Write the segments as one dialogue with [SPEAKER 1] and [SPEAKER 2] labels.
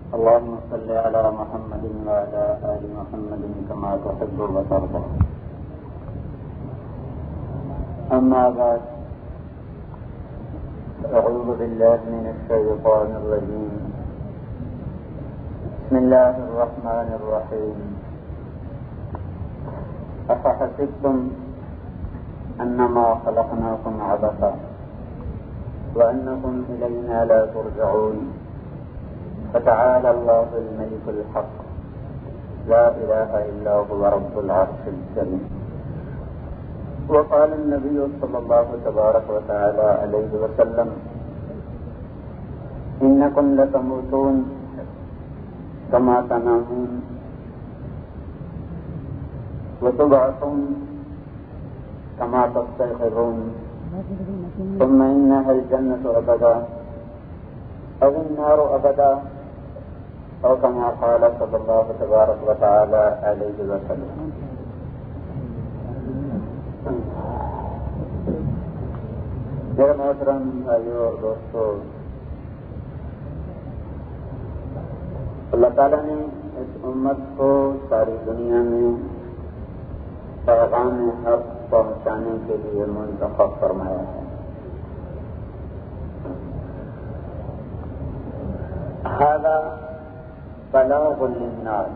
[SPEAKER 1] اللهم صل على محمد وعلى آل محمد كما تحب وترضى. أما بعد، أعوذ بالله من الشيطان الرجيم. بسم الله الرحمن الرحيم. أفحسبتم أنما خلقناكم عبثا وأنكم إلينا لا ترجعون. فتعالى الله الملك الحق لا إله إلا هو رب العرش الكريم. وقال النبي صلى الله تبارك وتعالى عليه وسلم: إنكم لتموتون كما تنامون وتبعثون كما تستيقظون، ثم إنها الجنة أبدا أو النار أبدا، أو كما قال صلى الله تبارك وتعالى عليه وسلم. میرے محترم بھائیوں اور دوستوں، اللہ تعالیٰ نے اس امت کو ساری دنیا میں پیغام حق پہنچانے کے لیے منتخب فرمایا ہے. هذا بلاغ للناس،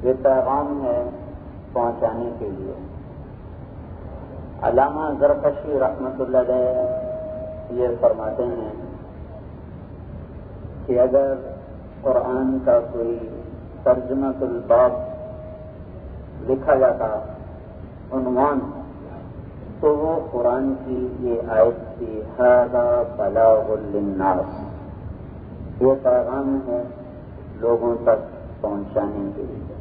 [SPEAKER 1] یہ پیغام ہے پہنچانے کے لیے. علامہ زرکشی رحمۃ اللہ علیہ یہ فرماتے ہیں کہ اگر قرآن کا کوئی ترجمۃ الباب لکھا جاتا عنوان، تو وہ قرآن کی یہ آیت تھی: ھذا بلاغ للناس، یہ پیغام ہے لوگوں تک پہنچانے کے لیے.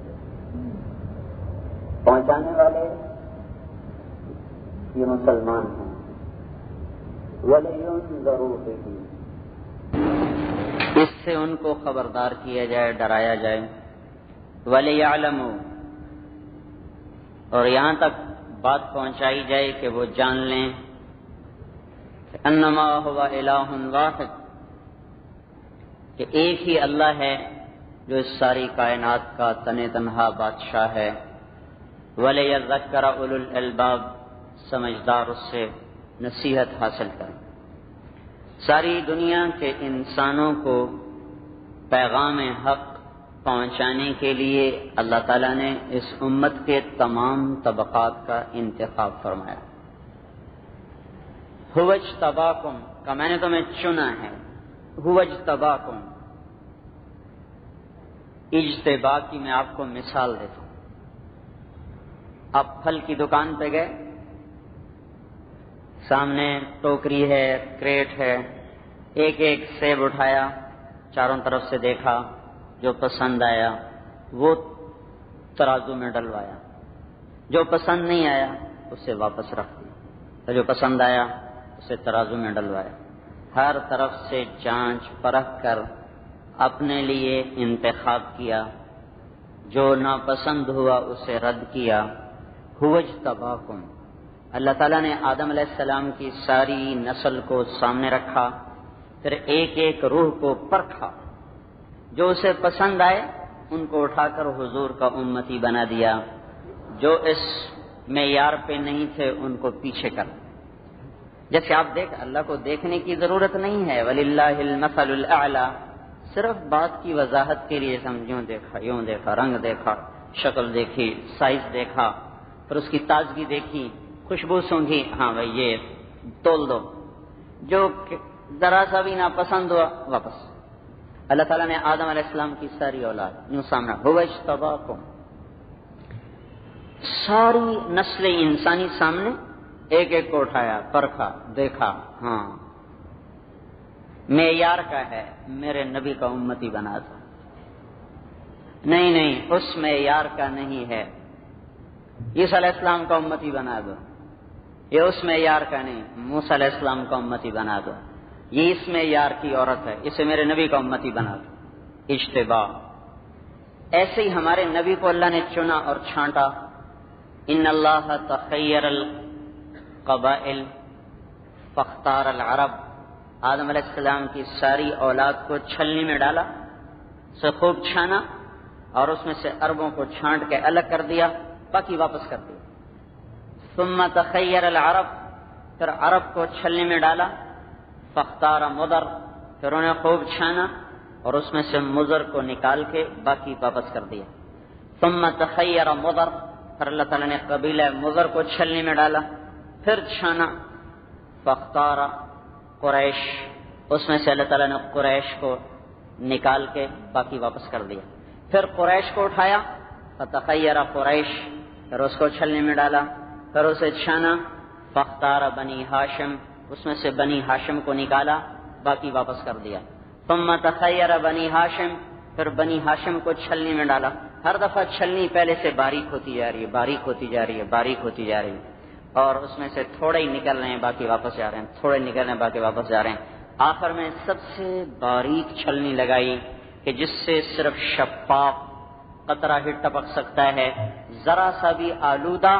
[SPEAKER 1] پہنچانے والے یہ مسلمان ہیں. وَلِيُنذَرُوا بِهِ، اس سے ان کو خبردار کیا جائے، ڈرایا جائے. وَلِيَعْلَمُوا، اور یہاں تک بات پہنچائی جائے کہ وہ جان لیں کہ انما هو الہ واحد، کہ ایک ہی اللہ ہے جو اس ساری کائنات کا تنہا بادشاہ ہے. وَلِيَذَّكَّرَ أُولُو الْأَلْبَابِ، سمجھدار اس سے نصیحت حاصل کریں. ساری دنیا کے انسانوں کو پیغام حق پہنچانے کے لیے اللہ تعالیٰ نے اس امت کے تمام طبقات کا انتخاب فرمایا. هُوَ اجْتَبَاكُمْ، کہ میں نے تمہیں چنا ہے. هُوَ اجْتَبَاكُمْ، اجتبا کی میں آپ کو مثال دیتا ہوں. آپ پھل کی دکان پہ گئے، سامنے ٹوکری ہے، کریٹ ہے، ایک ایک سیب اٹھایا، چاروں طرف سے دیکھا، جو پسند آیا وہ ترازو میں ڈلوایا، جو پسند نہیں آیا اسے واپس رکھ دیا، جو پسند آیا اسے ترازو میں ڈلوایا. ہر طرف سے جانچ پرکھ کر اپنے لیے انتخاب کیا، جو ناپسند ہوا اسے رد کیا. هُوَ اجْتَبَاكُمْ، اللہ تعالیٰ نے آدم علیہ السلام کی ساری نسل کو سامنے رکھا، پھر ایک ایک روح کو پرکھا، جو اسے پسند آئے ان کو اٹھا کر حضور کا امتی بنا دیا، جو اس معیار پہ نہیں تھے ان کو پیچھے کر. جیسے آپ اللہ کو دیکھنے کی ضرورت نہیں ہے. وَلِلَّهِ الْمَثَلُ الْأَعْلَى، صرف بات کی وضاحت کے لیے سمجھوں دیکھا، یوں دیکھا، رنگ دیکھا، شکل دیکھی، سائز دیکھا، پھر اس کی تازگی دیکھی، خوشبو سونگھی، ہاں بھائی یہ تول دو. جو ذرا سا بھی ناپسند ہوا واپس. اللہ تعالیٰ نے آدم علیہ السلام کی ساری اولاد یوں سامنے، هُوَ اجْتَبَاكُمْ، ساری نسل انسانی سامنے، ایک ایک کو اٹھایا، پرکھا، دیکھا، ہاں معیار کا ہے، میرے نبی کا امتی بنا دو. نہیں اس معیار کا نہیں ہے، عیسیٰ علیہ السلام کا امتی بنا دو. یہ اس معیار کا نہیں، موسیٰ علیہ السلام کا امتی بنا دو. یہ اس معیار کی عورت ہے، اسے میرے نبی کا امتی بنا دو. اجتباء. ایسے ہی ہمارے نبی کو اللہ نے چنا اور چھانٹا. ان اللہ تخیر القبائل فاختار العرب آدم علیہ السلام کی ساری اولاد کو چھلنی میں ڈالا، اسے خوب چھانا اور اس میں سے عربوں کو چھانٹ کے الگ کر دیا، باقی واپس کر دیا۔ ثم تخیر العرب، پھر عرب کو چھلنی میں ڈالا، فاختار مضر، پھر انہیں خوب چھانا اور اس میں سے مضر کو نکال کے باقی واپس کر دیا۔ ثم تخیر مضر، پھر اللہ تعالیٰ نے قبیلہ مضر کو چھلنی میں ڈالا، پھر چھانا، فاختار قریش، اس میں سے اللہ تعالیٰ نے قریش کو نکال کے باقی واپس کر دیا۔ پھر قریش کو اٹھایا، فتخیر قریش، پھر اس کو چھلنی میں ڈالا، پھر اسے چھانا، فاختار بنی ہاشم، اس میں سے بنی ہاشم کو نکالا، باقی واپس کر دیا۔ ثم تخیر بنی ہاشم، پھر بنی ہاشم کو چھلنی میں ڈالا۔ ہر دفعہ چھلنی پہلے سے باریک ہوتی جا رہی ہے، باریک ہوتی جا رہی ہے، باریک ہوتی جا رہی ہے، اور اس میں سے تھوڑے ہی نکل رہے ہیں، باقی واپس جا رہے ہیں، تھوڑے نکل رہے ہیں، باقی واپس جا رہے ہیں۔ آخر میں سب سے باریک چھلنی لگائی کہ جس سے صرف شفاف قطرہ ہی ٹپک سکتا ہے، ذرا سا بھی آلودہ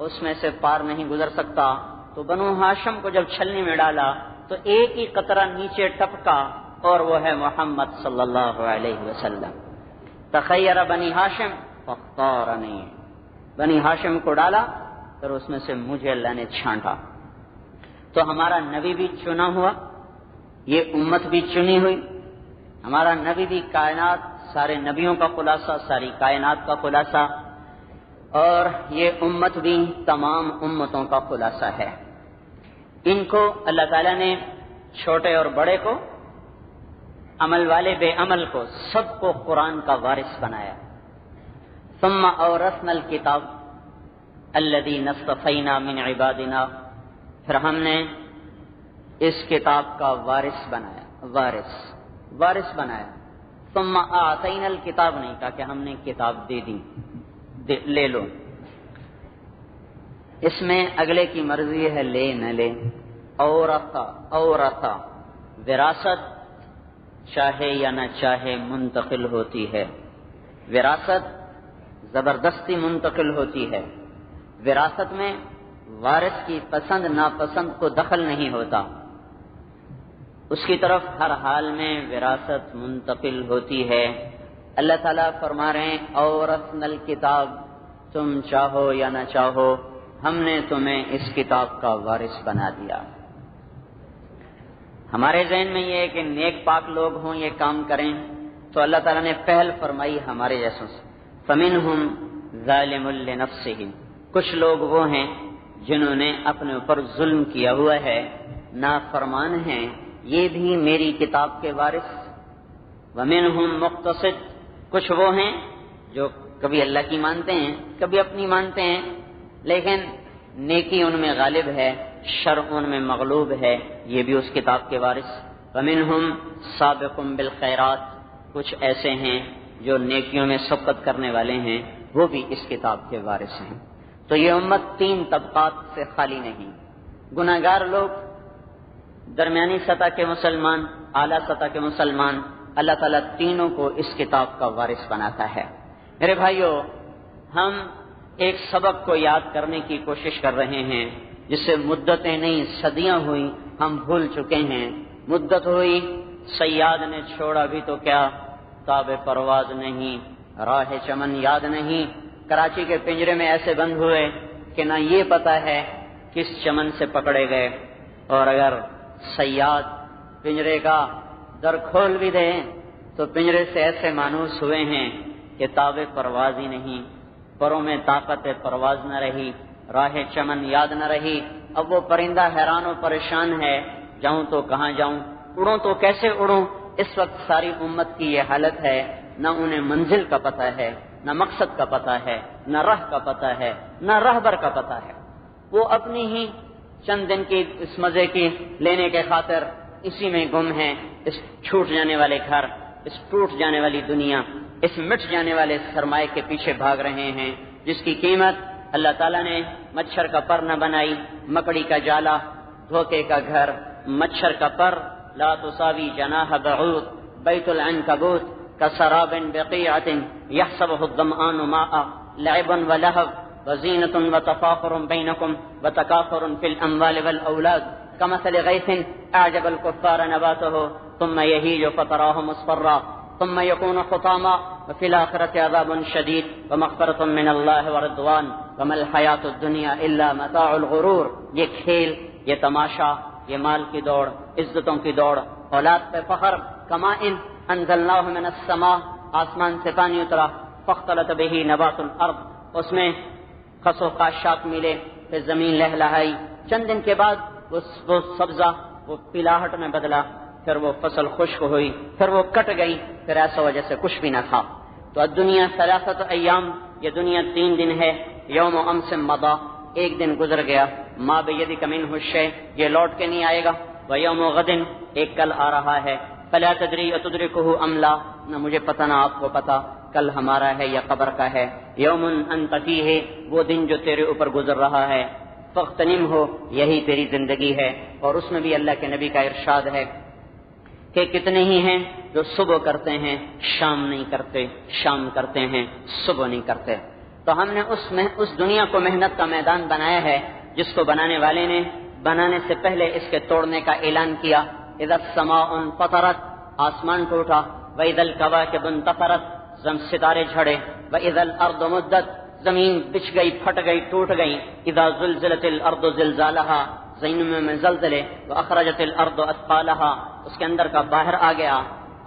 [SPEAKER 1] اس میں سے پار نہیں گزر سکتا۔ تو بنو ہاشم کو جب چھلنی میں ڈالا تو ایک ہی قطرہ نیچے ٹپکا، اور وہ ہے محمد صلی اللہ علیہ وسلم۔ تخیر بنی ہاشم فاختارنی، بنی ہاشم کو ڈالا، پھر اس میں سے مجھے اللہ نے چھانٹا۔ تو ہمارا نبی بھی چنا ہوا، یہ امت بھی چنی ہوئی، ہمارا نبی بھی کائنات، سارے نبیوں کا خلاصہ، ساری کائنات کا خلاصہ، اور یہ امت بھی تمام امتوں کا خلاصہ ہے۔ ان کو اللہ تعالیٰ نے، چھوٹے اور بڑے کو، عمل والے بے عمل کو، سب کو قرآن کا وارث بنایا۔ ثم اورثنا الکتاب الذین اصطفینا من عبادنا، پھر ہم نے اس کتاب کا وارث بنایا، وارث بنایا۔ ثم اعطینا الکتاب، نہیں کہا کہ ہم نے کتاب دے دی، لے لو۔ اس میں اگلے کی مرضی ہے، لے نہ لے۔ اورثا، وراثت چاہے یا نہ چاہے منتقل ہوتی ہے، وراثت زبردستی منتقل ہوتی ہے۔ وراثت میں وارث کی پسند ناپسند کو دخل نہیں ہوتا، اس کی طرف ہر حال میں وراثت منتقل ہوتی ہے۔ اللہ تعالیٰ فرما رہے ہیں اورثنا الکتاب، تم چاہو یا نہ چاہو ہم نے تمہیں اس کتاب کا وارث بنا دیا۔ ہمارے ذہن میں یہ ہے کہ نیک پاک لوگ ہوں، یہ کام کریں، تو اللہ تعالیٰ نے پہل فرمائی ہمارے جیسوں سے، فَمِنْهُمْ ظَالِمٌ لِنَفْسِهِ، کچھ لوگ وہ ہیں جنہوں نے اپنے اوپر ظلم کیا ہوا ہے، نافرمان ہیں، یہ بھی میری کتاب کے وارث۔ وَمِنْهُمْ مُقْتَصِدٌ، کچھ وہ ہیں جو کبھی اللہ کی مانتے ہیں، کبھی اپنی مانتے ہیں، لیکن نیکی ان میں غالب ہے، شر ان میں مغلوب ہے، یہ بھی اس کتاب کے وارث۔ وَمِنْهُمْ سَابِقٌ بِالْخَيْرَاتِ، کچھ ایسے ہیں جو نیکیوں میں سبقت کرنے والے ہیں، وہ بھی اس کتاب کے وارث ہیں۔ تو یہ امت تین طبقات سے خالی نہیں، گناہگار لوگ، درمیانی سطح کے مسلمان، اعلیٰ سطح کے مسلمان، اللہ تعالیٰ تینوں کو اس کتاب کا وارث بناتا ہے۔ میرے بھائیو، ہم ایک سبق کو یاد کرنے کی کوشش کر رہے ہیں جس سے مدتیں نہیں صدیاں ہوئی ہم بھول چکے ہیں۔ مدت ہوئی، صیاد نے چھوڑا بھی تو کیا، تاب پرواز نہیں، راہ چمن یاد نہیں، کراچی کے پنجرے میں ایسے بند ہوئے کہ نہ یہ پتہ ہے کس چمن سے پکڑے گئے، اور اگر صیاد پنجرے کا در کھول بھی دے تو پنجرے سے ایسے مانوس ہوئے ہیں کہ تاب پرواز ہی نہیں، پروں میں طاقت پرواز نہ رہی، راہ چمن یاد نہ رہی۔ اب وہ پرندہ حیران و پریشان ہے، جاؤں تو کہاں جاؤں، اڑوں تو کیسے اڑوں۔ اس وقت ساری امت کی یہ حالت ہے، نہ انہیں منزل کا پتہ ہے، نہ مقصد کا پتہ ہے، نہ راہ کا پتہ ہے، نہ راہبر کا پتہ ہے۔ وہ اپنی ہی چند دن کی اس مزے کی لینے کے خاطر اسی میں گم ہیں، اس چھوٹ جانے والے گھر، اس ٹوٹ جانے والی دنیا، اس مٹ جانے والے سرمائے کے پیچھے بھاگ رہے ہیں، جس کی قیمت اللہ تعالیٰ نے مچھر کا پر نہ بنائی، مکڑی کا جالا، دھوکے کا گھر، مچھر کا پر، لا تساوی جناح بعوض بیت العنکبوت کسراب بقیعۃ یحسبہ الظمآن ماء لعبا ولہو وزینۃ وتفاخر بینکم وتکاثر فی الاموال والاولاد كمثل غيث أعجب الكفار نباته ثم يهيج فتراه مصفرا ثم يكون حطاما وفي الآخرة عذاب شديد ومغفرة من الله ورضوان وما الحياة الدنيا إلا متاع الغرور. یہ کھیل، یہ تماشا، یہ مال کی دوڑ، عزتوں کی دوڑ، اولاد پہ فخر. کماء انزلناه من السماء، آسمان سے پانی اترا، فاختلط به نبات الارض، اس میں خس و خاشاک ملے، پھر زمین لہلہائی، چند دن کے بعد وہ سبزہ وہ پلاہٹ میں بدلا، پھر وہ فصل خشک ہوئی، پھر وہ کٹ گئی، پھر ایسا وجہ سے کچھ بھی نہ تھا. تو الدنیا ثلاثت ایام، یہ دنیا 3 دن ہے. یوم امس مضى، ایک دن گزر گیا. ما بیدک منہ الشیء، یہ لوٹ کے نہیں آئے گا. ویوم غد، ایک کل آ رہا ہے. فلا تدری اتدرکہ ام لا، نہ مجھے پتہ نہ آپ کو پتہ کل ہمارا ہے یا قبر کا ہے. یوم انت فیہ، وہ دن جو تیرے اوپر گزر رہا ہے. فاغتنم ہو، یہی تیری زندگی ہے. اور اس میں بھی اللہ کے نبی کا ارشاد ہے کہ کتنے ہی ہیں جو صبح کرتے ہیں شام نہیں کرتے، شام کرتے ہیں صبح نہیں کرتے. تو ہم نے اس دنیا کو محنت کا میدان بنایا ہے جس کو بنانے والے نے بنانے سے پہلے اس کے توڑنے کا اعلان کیا. اذا السماء انفطرت، آسمان ٹوٹا. واذا الكواكب انتثرت، ستارے جھڑے. واذا الارض مدت، زمین بچھ گئی، پھٹ گئی، ٹوٹ گئی. اذا زلزلت الارض زلزالها، زمین میں زلزلے. واخرجت الارض اثقالها، اس کے اندر کا باہر آ گیا.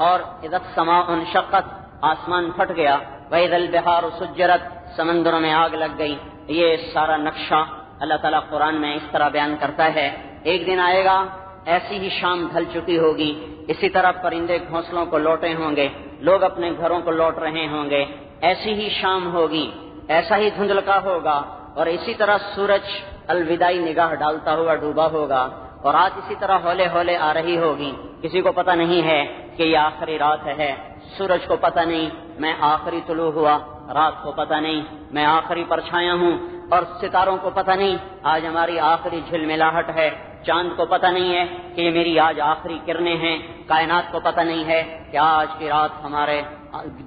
[SPEAKER 1] اور اذا السماء انشقت، آسمان پھٹ گیا. واذا البحار سجرت، سمندروں میں آگ لگ گئی. یہ سارا نقشہ اللہ تعالیٰ قرآن میں اس طرح بیان کرتا ہے. ایک دن آئے گا ایسی ہی شام ڈھل چکی ہوگی، اسی طرح پرندے گھونسلوں کو لوٹے ہوں گے، لوگ اپنے گھروں کو لوٹ رہے ہوں گے. ایسی ہی شام ہوگی، ایسا ہی دھندلکا ہوگا. اور اسی طرح سورج الوداعی نگاہ ڈالتا ہوا ڈوبا ہوگا. اور رات اسی طرح ہولے ہولے آ رہی ہوگی. کسی کو پتہ نہیں ہے کہ یہ آخری رات ہے. سورج کو پتہ نہیں میں آخری طلوع ہوا، رات کو پتہ نہیں میں آخری پرچھایا ہوں، اور ستاروں کو پتہ نہیں آج ہماری آخری جھلملاہٹ ہے. چاند کو پتہ نہیں ہے کہ یہ میری آج آخری کرنیں ہیں. کائنات کو پتہ نہیں ہے کہ آج کی رات ہمارے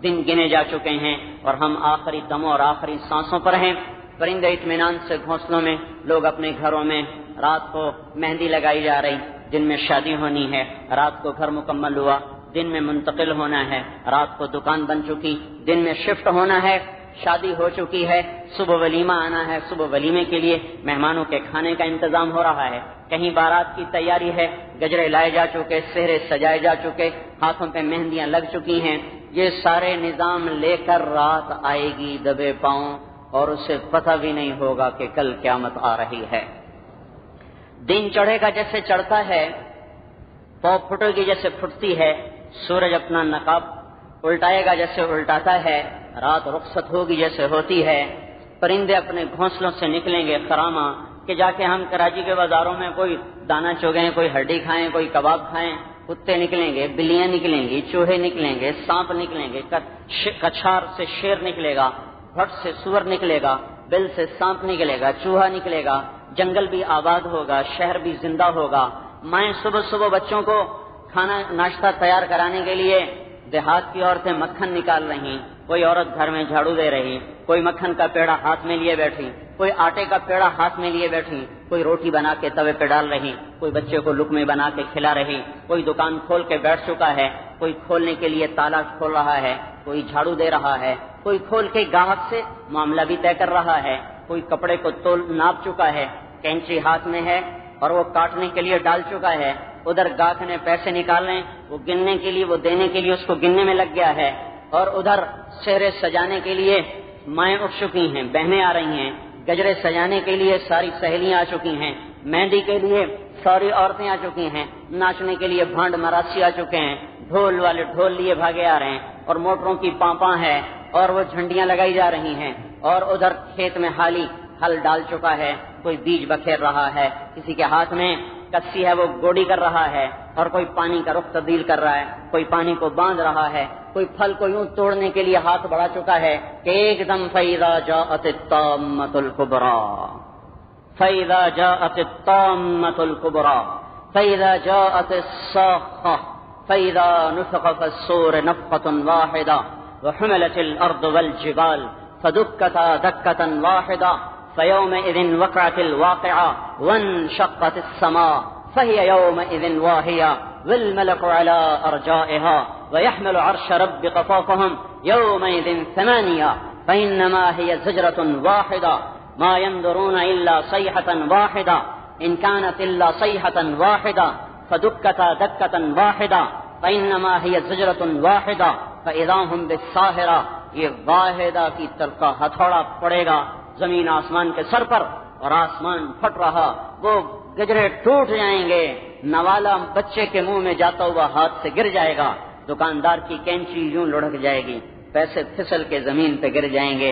[SPEAKER 1] دن گنے جا چکے ہیں اور ہم آخری دموں اور آخری سانسوں پر ہیں. پرندے اطمینان سے گھونسلوں میں، لوگ اپنے گھروں میں. رات کو مہندی لگائی جا رہی، دن میں شادی ہونی ہے. رات کو گھر مکمل ہوا، دن میں منتقل ہونا ہے. رات کو دکان بن چکی، دن میں شفٹ ہونا ہے. شادی ہو چکی ہے، صبح ولیمہ آنا ہے. صبح ولیمے کے لیے مہمانوں کے کھانے کا انتظام ہو رہا ہے. کہیں بارات کی تیاری ہے، گجرے لائے جا چکے، سہرے سجائے جا چکے، ہاتھوں پہ مہندیاں لگ چکی ہیں. یہ سارے نظام لے کر رات آئے گی دبے پاؤں، اور اسے پتہ بھی نہیں ہوگا کہ کل قیامت آ رہی ہے. دن چڑھے گا جیسے چڑھتا ہے، پاؤں پھٹے گی جیسے پھٹتی ہے. سورج اپنا نقاب الٹائے گا جیسے الٹاتا ہے. رات رخصت ہوگی جیسے ہوتی ہے. پرندے اپنے گھونسلوں سے نکلیں گے خرامہ کہ جا کے ہم کراچی کے بازاروں میں کوئی دانہ چگیں، کوئی ہڈی کھائیں، کوئی کباب کھائیں. کتے نکلیں گے، بلیاں نکلیں گی، چوہے نکلیں گے، سانپ نکلیں گے، کچھار سے شیر نکلے گا، بھٹ سے سور نکلے گا، بل سے سانپ نکلے گا، چوہا نکلے گا. جنگل بھی آباد ہوگا، شہر بھی زندہ ہوگا. مائیں صبح صبح بچوں کو کھانا ناشتہ تیار کرانے کے لیے دیہات کی عورتیں مکھن نکال رہی. کوئی عورت گھر میں جھاڑو دے رہی، کوئی مکھن کا پیڑا ہاتھ میں لیے بیٹھی، کوئی آٹے کا پیڑا ہاتھ میں لیے بیٹھی، کوئی روٹی بنا کے توے پہ ڈال رہی، کوئی بچے کو لقمے بنا کے کھلا رہی. کوئی دکان کھول کے بیٹھ چکا ہے، کوئی کھولنے کے لیے تالا کھول رہا ہے، کوئی جھاڑو دے رہا ہے، کوئی کھول کے گاہک سے معاملہ بھی طے کر رہا ہے. کوئی کپڑے کو ناپ چکا ہے، کینچی ہاتھ میں ہے اور وہ کاٹنے کے لیے ڈال چکا ہے. ادھر گاہک نے پیسے نکالنے، وہ گننے کے لیے، وہ دینے کے لیے اس کو گننے میں لگ گیا ہے. اور ادھر سہرے سجانے کے لیے مائیں اٹھ چکی ہیں، بہنیں آ رہی ہیں. گجرے سجانے کے لیے ساری سہیلیاں آ چکی ہیں. مہندی کے لیے ساری عورتیں آ چکی ہیں. ناچنے کے لیے بھانڈ مراسی آ چکے ہیں. ڈھول والے ڈھول لیے بھاگے آ رہے ہیں اور موٹروں کی پاں ہے اور وہ جھنڈیاں لگائی جا رہی ہیں. اور ادھر کھیت میں حالی ہل ڈال چکا ہے، کوئی بیج بکھیر رہا ہے، کسی کے ہاتھ میں کسی ہے وہ گوڑی کر رہا ہے، اور کوئی پانی کا رخ تبدیل کر رہا ہے، کوئی پانی کو باندھ رہا ہے، کوئی پھل کو یوں توڑنے کے لیے ہاتھ بڑھا چکا ہے کہ ایک دم فَإِذَا جَاءَتِ الطَّامَّةُ الْكُبْرَى فَإِذَا جَاءَتِ الطَّامَّةُ الْكُبْرَى فَإِذَا جَاءَتِ الصَّاخَّةُ فَإِذَا نُفِخَ فِي الصُّورِ نَفْخَةٌ وَاحِدَةٌ وَحُمِلَتِ الْأَرْضُ وَالْجِبَالُ فَدُكَّتَا دَكَّةً وَاحِدَةً فَيَوْمَئِذٍ وَقَعَتِ الْوَاقِعَةُ وَانشَقَّتِ السَّمَاءُ فهي يومئذ واهية والملك على أرجائها ويحمل عرش ربك فوقهم يومئذ ثمانية فإنما هي زجرة واحدة ما ينظرون إلا صيحة واحدة إن كانت إلا صيحة واحدة فدكتا دكة واحدة فإنما هي زجرة واحدة فإذا هم بالساهرة. یہ واحدہ کی تلقا ہتھوڑا پڑے گا زمین آسمان کے سر پر اور آسمان پھٹ رہا، وہ گجرے ٹوٹ جائیں گے، نوالا بچے کے منہ میں جاتا ہوا ہاتھ سے گر جائے گا، دکاندار کی کینچی یوں لڑک جائے گی، پیسے پھسل کے زمین پہ گر جائیں گے،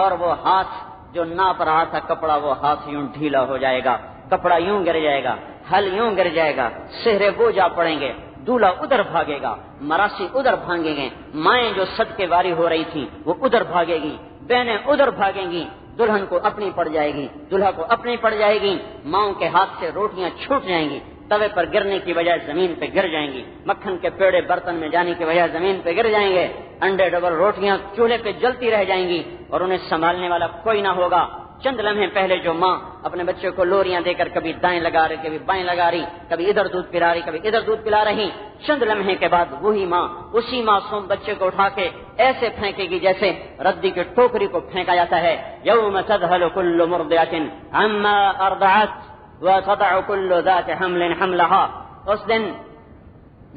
[SPEAKER 1] اور وہ ہاتھ جو ناپ رہا تھا کپڑا، وہ ہاتھ یوں ڈھیلا ہو جائے گا، کپڑا یوں گر جائے گا، ہل یوں گر جائے گا، سہرے وہ جا پڑیں گے، دولہا ادھر بھاگے گا، مراسی ادھر بھاگیں گے، مائیں جو صدقے واری ہو رہی تھی وہ ادھر بھاگے گی، بہنیں ادھر بھاگیں گی، دلہن کو اپنی پڑ جائے گی، دلہا کو اپنی پڑ جائے گی، ماؤں کے ہاتھ سے روٹیاں چھوٹ جائیں گی، توے پر گرنے کی بجائے زمین پہ گر جائیں گی، مکھن کے پیڑے برتن میں جانے کی بجائے زمین پہ گر جائیں گے، انڈے ڈبل روٹیاں چولہے پہ جلتی رہ جائیں گی اور انہیں سنبھالنے والا کوئی نہ ہوگا۔ چند لمحے پہلے جو ماں اپنے بچے کو لوریاں دے کر کبھی دائیں لگا رہی، کبھی بائیں لگا رہی، کبھی ادھر دودھ پلا رہی، کبھی ادھر دودھ پلا رہی، چند لمحے کے بعد وہی ماں اسی معصوم بچے کو اٹھا کے ایسے پھینکے گی جیسے ردی کی ٹوکری کو پھینکا جاتا ہے۔ یوم تذہل کل مرضعۃ عما ارضعت وتضع کل ذات حمل حملها، اس دن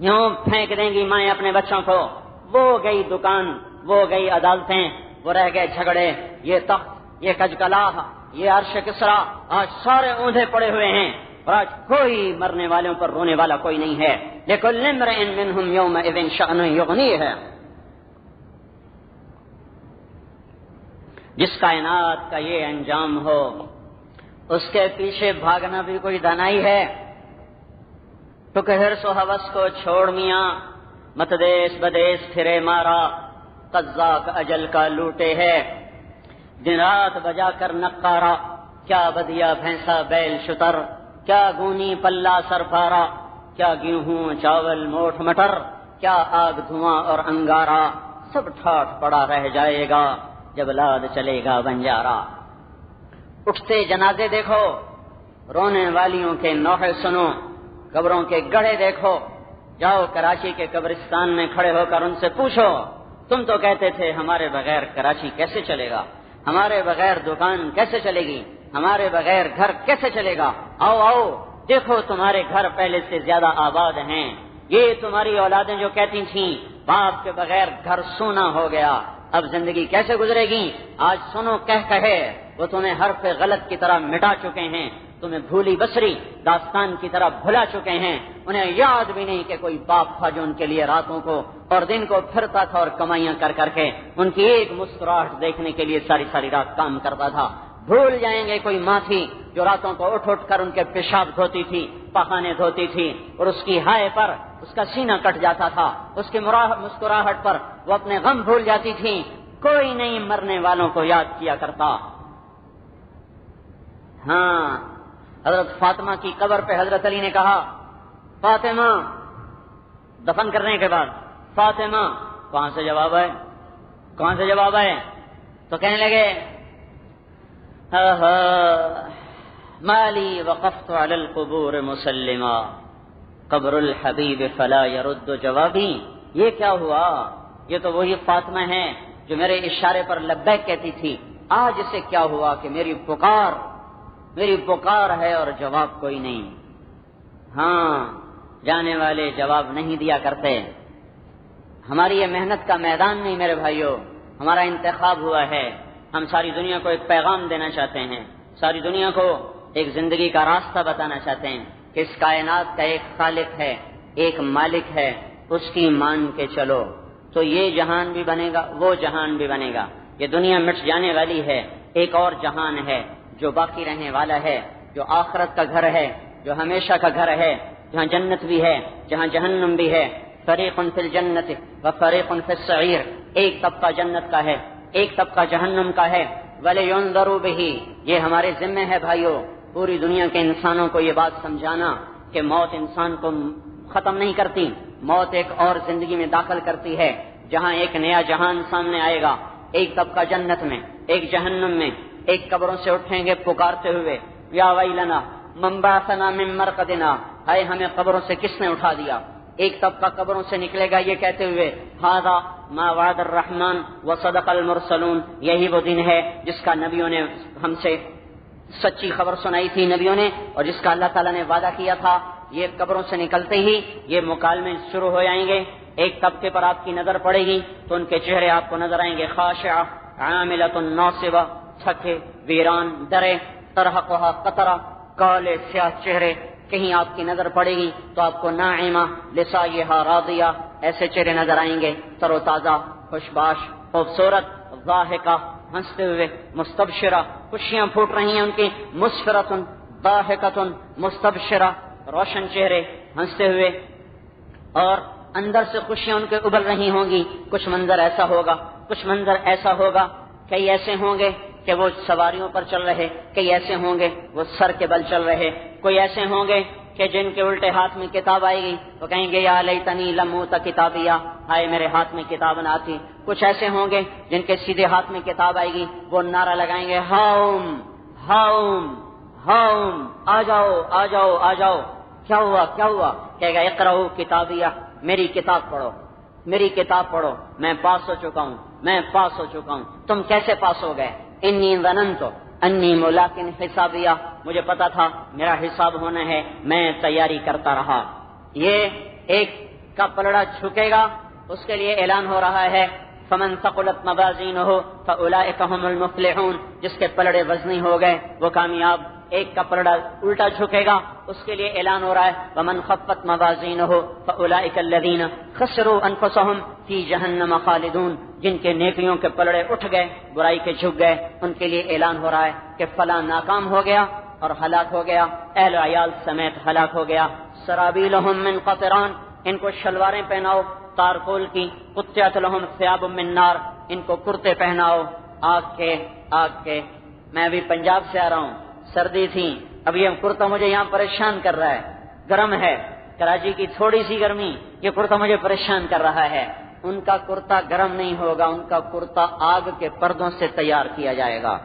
[SPEAKER 1] یوں پھینک دیں گی مائیں اپنے بچوں کو، وہ گئی دکان، وہ گئی عدالتیں، وہ رہ گئے جھگڑے، یہ تخت، یہ کجکلاہ، یہ عرش کسرا، آج سارے اوندھے پڑے ہوئے ہیں اور آج کوئی مرنے والوں پر رونے والا کوئی نہیں ہے۔ لِكُلِّ امْرِئٍ مِّنْهُمْ يَوْمَئِذٍ شَأْنٌ يُغْنِيهِ، جس کائنات کا یہ انجام ہو اس کے پیچھے بھاگنا بھی کوئی دانائی ہے؟ تو کہ حرص و ہوس کو چھوڑ میاں، مت دیس بدیس پھرے مارا، قزاق اجل کا لوٹے ہے، دن رات بجا کر نقارا، کیا بدیا بھینسا بیل شتر، کیا گونی پلہ سرفارا، کیا گیہوں چاول موٹ مٹر، کیا آگ دھواں اور انگارا، سب ٹھاٹ پڑا رہ جائے گا جب لاد چلے گا بنجارا۔ اٹھتے جنازے دیکھو، رونے والیوں کے نوحے سنو، قبروں کے گڑھے دیکھو، جاؤ کراچی کے قبرستان میں کھڑے ہو کر ان سے پوچھو، تم تو کہتے تھے ہمارے بغیر کراچی کیسے چلے گا، ہمارے بغیر دکان کیسے چلے گی، ہمارے بغیر گھر کیسے چلے گا، آؤ آؤ دیکھو تمہارے گھر پہلے سے زیادہ آباد ہیں۔ یہ تمہاری اولادیں جو کہتی تھیں باپ کے بغیر گھر سونا ہو گیا، اب زندگی کیسے گزرے گی، آج سنو کہے وہ تمہیں حرف غلط کی طرح مٹا چکے ہیں، تمہیں بھولی بسری داستان کی طرح بھلا چکے ہیں، انہیں یاد بھی نہیں کہ کوئی باپ تھا جو ان کے لیے راتوں کو اور دن کو پھرتا تھا اور کمائیاں کر کر کے ان کی ایک مسکراہٹ دیکھنے کے لیے ساری ساری رات کام کرتا تھا۔ بھول جائیں گے کوئی ماں تھی جو راتوں کو اٹھ اٹھ کر ان کے پیشاب دھوتی تھی، پخانے دھوتی تھی، اور اس کی ہائے پر اس کا سینہ کٹ جاتا تھا، اس کی مسکراہٹ پر وہ اپنے غم بھول جاتی تھی۔ کوئی نہیں مرنے والوں کو یاد کیا کرتا۔ ہاں، حضرت فاطمہ کی قبر پہ حضرت علی نے کہا، فاطمہ، دفن کرنے کے بعد، فاطمہ، کہاں سے جواب ہے، کہاں سے جواب ہے؟ تو کہنے لگے، مالی وقفت علی القبور مسلما قبر الحبیب فلا يرد جوابی۔ یہ کیا ہوا؟ یہ تو وہی فاطمہ ہے جو میرے اشارے پر لبیک کہتی تھی، آج اسے کیا ہوا کہ میری پکار ہے اور جواب کوئی نہیں۔ ہاں، جانے والے جواب نہیں دیا کرتے۔ ہماری یہ محنت کا میدان نہیں میرے بھائیوں، ہمارا انتخاب ہوا ہے۔ ہم ساری دنیا کو ایک پیغام دینا چاہتے ہیں، ساری دنیا کو ایک زندگی کا راستہ بتانا چاہتے ہیں کہ اس کائنات کا ایک خالق ہے، ایک مالک ہے، اس کی مان کے چلو تو یہ جہان بھی بنے گا، وہ جہان بھی بنے گا۔ یہ دنیا مٹ جانے والی ہے، ایک اور جہان ہے جو باقی رہنے والا ہے، جو آخرت کا گھر ہے، جو ہمیشہ کا گھر ہے، جہاں جنت بھی ہے، جہاں جہنم بھی ہے۔ فریق فی الجنت و فریق فی السعیر، ایک طبقہ جنت کا ہے، ایک طبقہ جہنم کا ہے۔ وَلِيُنذَرُوا بِهِ، یہ ہمارے ذمہ ہے بھائیو، پوری دنیا کے انسانوں کو یہ بات سمجھانا کہ موت انسان کو ختم نہیں کرتی، موت ایک اور زندگی میں داخل کرتی ہے، جہاں ایک نیا جہان سامنے آئے گا، ایک طبقہ جنت میں، ایک جہنم میں، ایک قبروں سے اٹھیں گے پکارتے ہوئے، یا ویلنا من بعثنا من مرقدنا ہائے ہمیں قبروں سے کس نے اٹھا دیا. ایک طبقہ قبروں سے نکلے گا یہ کہتے ہوئے ھذا ما وعد الرحمن وصدق المرسلون، یہی وہ دن ہے جس کا نبیوں نے ہم سے سچی خبر سنائی تھی نبیوں نے، اور جس کا اللہ تعالیٰ نے وعدہ کیا تھا. یہ قبروں سے نکلتے ہی یہ مکالمے شروع ہو جائیں گے. ایک طبقے پر آپ کی نظر پڑے گی تو ان کے چہرے آپ کو نظر آئیں گے خاشعہ عاملۃ ناصبہ، تھکے ویران ڈرے، ترہقھا قطرہ، کالے سیاہ چہرے. کہیں آپ کی نظر پڑے گی تو آپ کو ناعمہ لسعیہا راضیہ، ایسے چہرے نظر آئیں گے تر و تازہ، خوشباش، خوبصورت، ضاحکہ، ہنستے ہوئے، مستبشرہ، خوشیاں پھوٹ رہی ہیں ان کی، مسفرۃ ضاحکۃ مستبشرہ، روشن چہرے ہنستے ہوئے اور اندر سے خوشیاں ان کے ابل رہی ہوں گی. کچھ منظر ایسا ہوگا کئی ایسے ہوں گے کہ وہ سواریوں پر چل رہے، کئی ایسے ہوں گے وہ سر کے بل چل رہے، کوئی ایسے ہوں گے کہ جن کے الٹے ہاتھ میں کتاب آئے گی وہ کہیں گے یا لیتنی لم اوت کتابیہ، ہائے میرے ہاتھ میں کتاب نہ آتی. کچھ ایسے ہوں گے جن کے سیدھے ہاتھ میں کتاب آئے گی وہ نعرہ لگائیں گے ہاؤم ہاؤم ہاؤم، آ جاؤ آ جاؤ آ جاؤ. کیا ہوا؟ کہے گا اقرؤ کتابیہ، میری کتاب پڑھو، میں پاس ہو چکا ہوں. تم کیسے پاس ہو گئے؟ انی ظننت انی ملاق حسابیہ، مجھے پتا تھا میرا حساب ہونا ہے، میں تیاری کرتا رہا. یہ ایک کا پلڑا جھکے گا، اس کے لیے اعلان ہو رہا ہے فمن ثقلت موازینہ فاولئک هم المفلحون، جس کے پلڑے وزنی ہو گئے وہ کامیاب. ایک کا پلڑا الٹا جھکے گا، اس کے لیے اعلان ہو رہا ہے ومن خفت موازینہ فاولئک الذین خسروا انفسهم فی جہنم خالدون، جن کے نیکیوں کے پلڑے اٹھ گئے، برائی کے جھک گئے، ان کے لیے اعلان ہو رہا ہے کہ فلاں ناکام ہو گیا اور ہلاک ہو گیا، اہل و عیال سمیت ہلاک ہو گیا. سرابیلہم من قطران، ان کو شلواریں پہناؤ تارکول کی، قطعت لہم ثیاب من نار، ان کو کرتے پہناؤ آگ کے. میں ابھی پنجاب سے آ رہا ہوں، سردی تھی، اب یہ کرتا مجھے یہاں پریشان کر رہا ہے، گرم ہے، کراچی کی تھوڑی سی گرمی، یہ کرتا مجھے پریشان کر رہا ہے. ان کا کرتا گرم نہیں ہوگا، ان کا کرتا آگ کے پردوں سے تیار کیا جائے گا.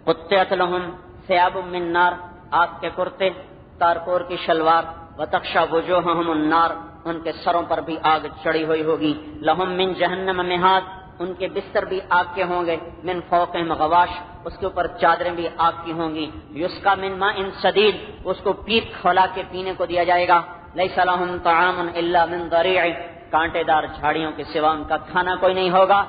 [SPEAKER 1] قطعت لہم ثیاب من نار، آگ کے کرتے، تارکور کی شلوار، وتخشی وجوہہم النار، ان کے سروں پر بھی آگ چڑھی ہوئی ہوگی. لہم من جہنم مہاد، ان کے بستر بھی آگ کے ہوں گے. من فوقہم غواش، اس کے اوپر چادریں بھی آگ کی ہوں گی. یسقی من ماء صدید، اس کو پیپ کھولا کے پینے کو دیا جائے گا. لیس لہم طعام الا من ضریع، کانٹے دار جھاڑیوں کے سوا ان کا کھانا کوئی نہیں ہوگا.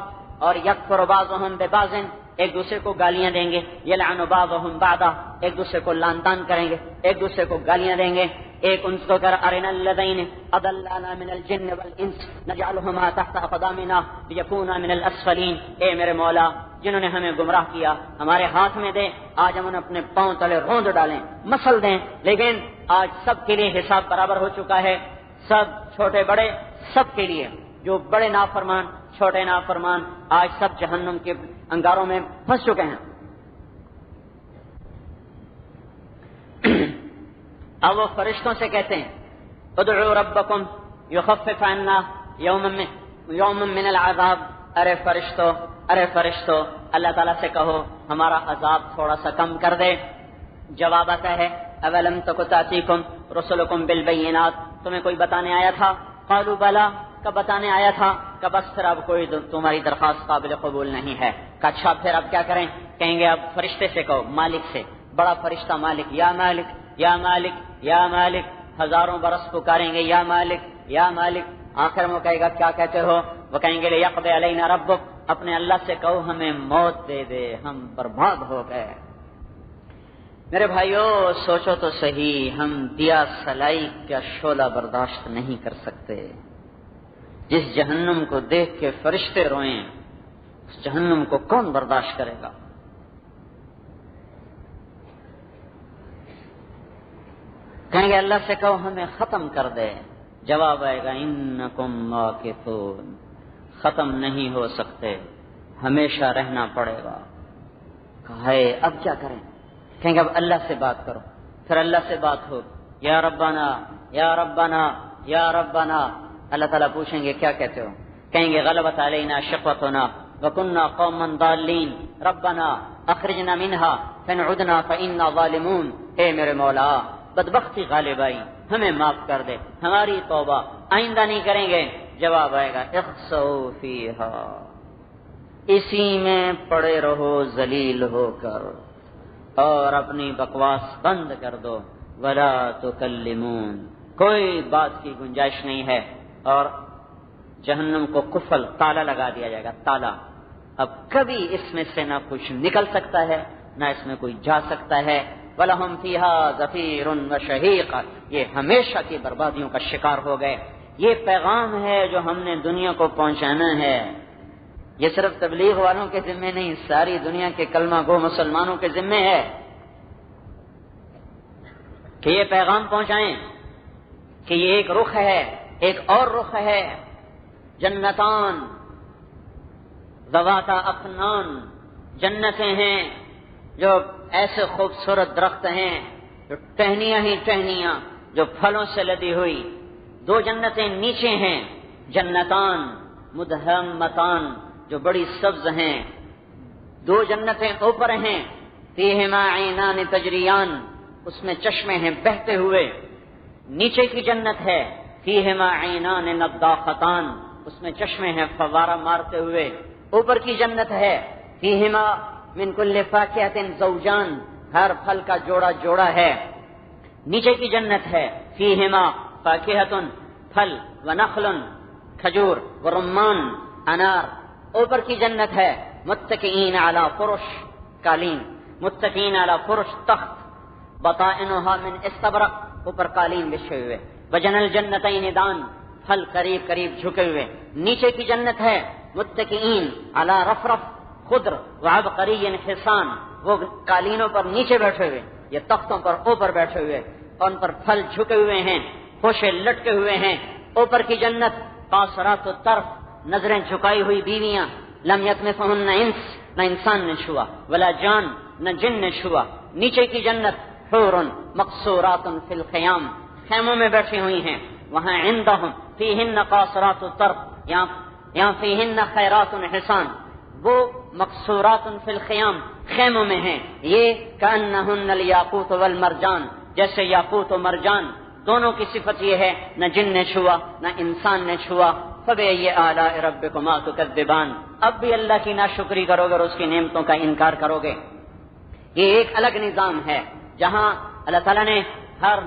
[SPEAKER 1] اور یکفر بعضہم ببعض، ایک دوسرے کو گالیاں دیں گے. یلعن بعضہم بعضا، ایک دوسرے کو لعن طعن کریں گے، ایک دوسرے کو گالیاں دیں گے. ایک ان کو کر ارنا الذین اضلانا من الجن والانس نجعلهما تحت اقدامنا ليكونا من الاسفلین، اے میرے مولا جنہوں نے ہمیں گمراہ کیا ہمارے ہاتھ میں دے، آج ہم انہیں اپنے پاؤں تلے روند ڈالیں، مسل دیں. لیکن آج سب کے لیے حساب برابر ہو چکا ہے، سب چھوٹے بڑے سب کے لیے، جو بڑے نافرمان چھوٹے نافرمان آج سب جہنم کے انگاروں میں پھنس چکے ہیں. اب وہ فرشتوں سے کہتے ہیں ادعوا ربکم یخفف عنا یوما من العذاب، ارے فرشتو اللہ تعالیٰ سے کہو ہمارا عذاب تھوڑا سا کم کر دے. جواب آتا ہے اولم تک تأتیکم رسلکم بالبینات، تمہیں کوئی بتانے آیا تھا؟ قالوا بلا، کب بتانے آیا تھا؟ کہ بس پھر اب کوئی تمہاری درخواست قابل قبول نہیں ہے. کہ اچھا پھر اب کیا کریں؟ کہیں گے اب فرشتے سے کہو، مالک سے، بڑا فرشتہ مالک، یا مالک یا مالک یا مالک، ہزاروں برس پکاریں گے یا مالک یا مالک. آخر میں کہے گا کیا کہتے ہو؟ وہ کہیں گے لیقضی علینا ربک، اپنے اللہ سے کہو ہمیں موت دے دے، ہم برباد ہو گئے. میرے بھائیو سوچو تو صحیح، ہم دیا سلائی کا شعلہ برداشت نہیں کر سکتے. جس جہنم کو دیکھ کے فرشتے روئیں، اس جہنم کو کون برداشت کرے گا؟ کہیں گے اللہ سے کہو ہمیں ختم کر دے. جواب آئے گا انکم ماکثون، ختم نہیں ہو سکتے، ہمیشہ رہنا پڑے گا. کہا ہے اب کیا کریں؟ کہیں گے اب اللہ سے بات کرو. پھر اللہ سے بات ہو، یا ربنا یا ربنا یا ربنا. اللہ تعالیٰ پوچھیں گے کیا کہتے ہو؟ کہیں گے غلبت علینا شقوتنا وکننا قوما ضالین ربنا اخرجنا منها فان عدنا فانا ظالمون. اے میرے مولا بدبختی غالب آئی، ہمیں معاف کر دے، ہماری توبہ، آئندہ نہیں کریں گے۔ جواب آئے گا اخسؤ فیہا، اسی میں پڑے رہو ذلیل ہو کر اور اپنی بکواس بند کر دو۔ ولا تکلمون، کوئی بات کی گنجائش نہیں ہے، اور جہنم کو قفل، تالا لگا دیا جائے گا، تالا۔ اب کبھی اس میں سے نہ کچھ نکل سکتا ہے، نہ اس میں کوئی جا سکتا ہے۔ وَلَهُمْ فِيهَا زَفِيرٌ وَشَهِيقٌ، یہ ہمیشہ کی بربادیوں کا شکار ہو گئے۔ یہ پیغام ہے جو ہم نے دنیا کو پہنچانا ہے۔ یہ صرف تبلیغ والوں کے ذمہ نہیں، ساری دنیا کے کلمہ گو مسلمانوں کے ذمہ ہے کہ یہ پیغام پہنچائیں کہ یہ ایک رخ ہے، ایک اور رخ ہے، جنتان ذواتا افنان، جنتیں ہیں جو ایسے خوبصورت درخت ہیں جو ٹہنیاں ہی ٹہنیاں، جو پھلوں سے لدی ہوئی۔ دو جنتیں نیچے ہیں، جنتان مدہمتان، جو بڑی سبز ہیں۔ دو جنتیں اوپر ہیں، فیہما عینان تجریان، اس میں چشمے ہیں بہتے ہوئے۔ نیچے کی جنت ہے، فیہما عینان نضاختان، اس میں چشمے ہیں فوارہ مارتے ہوئے۔ اوپر کی جنت ہے، فیہما من کل فاکہۃ زوجان، ہر پھل کا جوڑا جوڑا ہے۔ نیچے کی جنت ہے، فیہما فاکہۃ، پھل، ونخل، کھجور، ورمان، انار۔ اوپر کی جنت ہے، متکئین علی فرش، قالین، متکئین علی فرش، تخت، بطائنها من استبرق، اوپر قالین بچھے ہوئے۔ وجن الجنتین دان، پھل قریب قریب جھکے ہوئے۔ نیچے کی جنت ہے، متکئین علی رفرف خضر وعبقری حسان، وہ قالینوں پر نیچے بیٹھے ہوئے، یہ تختوں پر اوپر بیٹھے ہوئے، ان پر پھل جھکے ہوئے ہیں، خوشے لٹکے ہوئے ہیں۔ اوپر کی جنت، قاصرات الطرف، نظریں جھکائی ہوئی بیویاں، لم یطمثہن انس، نہ انسان نے چھوا، ولا جان، نہ جن نے چھوا۔ نیچے کی جنت، حور مقصورات فی الخیام، خیموں میں بیٹھی ہوئی ہیں۔ وہاں عندہم فیہن قاصرات الطرف، یہاں فیہن خیرات حسان، وہ مقصورات فی الخیام، خیموں میں ہیں۔ یہ کأنہن الیاقوت والمرجان، جیسے یاقوت و مرجان، دونوں کی صفت یہ ہے، نہ جن نے چھوا نہ انسان نے چھوا۔ فبأي آلاء ربكما تكذبان، اب بھی اللہ کی ناشکری کرو گے اور اس کی نعمتوں کا انکار کرو گے۔ یہ ایک الگ نظام ہے جہاں اللہ تعالیٰ نے ہر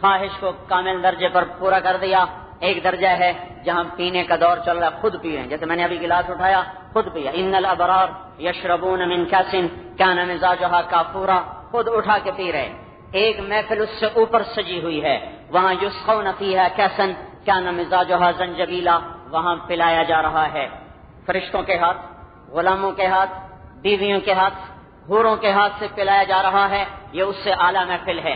[SPEAKER 1] خواہش کو کامل درجے پر پورا کر دیا۔ ایک درجہ ہے جہاں پینے کا دور چل رہا ہے، خود پی رہے ہیں، جیسے میں نے ابھی گلاس اٹھایا خود پیا۔ ان الابرار یشربون من کاس کان مزاجها کافورا، خود اٹھا کے پی رہے۔ ایک محفل اس سے اوپر سجی ہوئی ہے، وہاں یسقون فیہا کاسا کان مزاجها زنجبیلا، وہاں پلایا جا رہا ہے فرشتوں کے ہاتھ، غلاموں کے ہاتھ، بیویوں کے ہاتھ، حوروں کے ہاتھ سے پلایا جا رہا ہے۔ یہ اس سے اعلیٰ محفل ہے،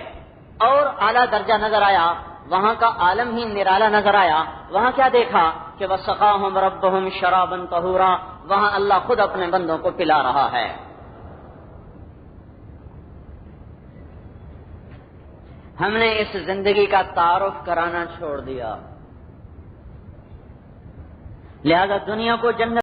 [SPEAKER 1] اور اعلیٰ درجہ نظر آیا، وہاں کا عالم ہی نرالا نظر آیا۔ وہاں کیا دیکھا کہ وسقاہم ربہم شرابا طہورا، وہاں اللہ خود اپنے بندوں کو پلا رہا ہے۔ ہم نے اس زندگی کا تعارف کرانا چھوڑ دیا، لہذا دنیا کو جنت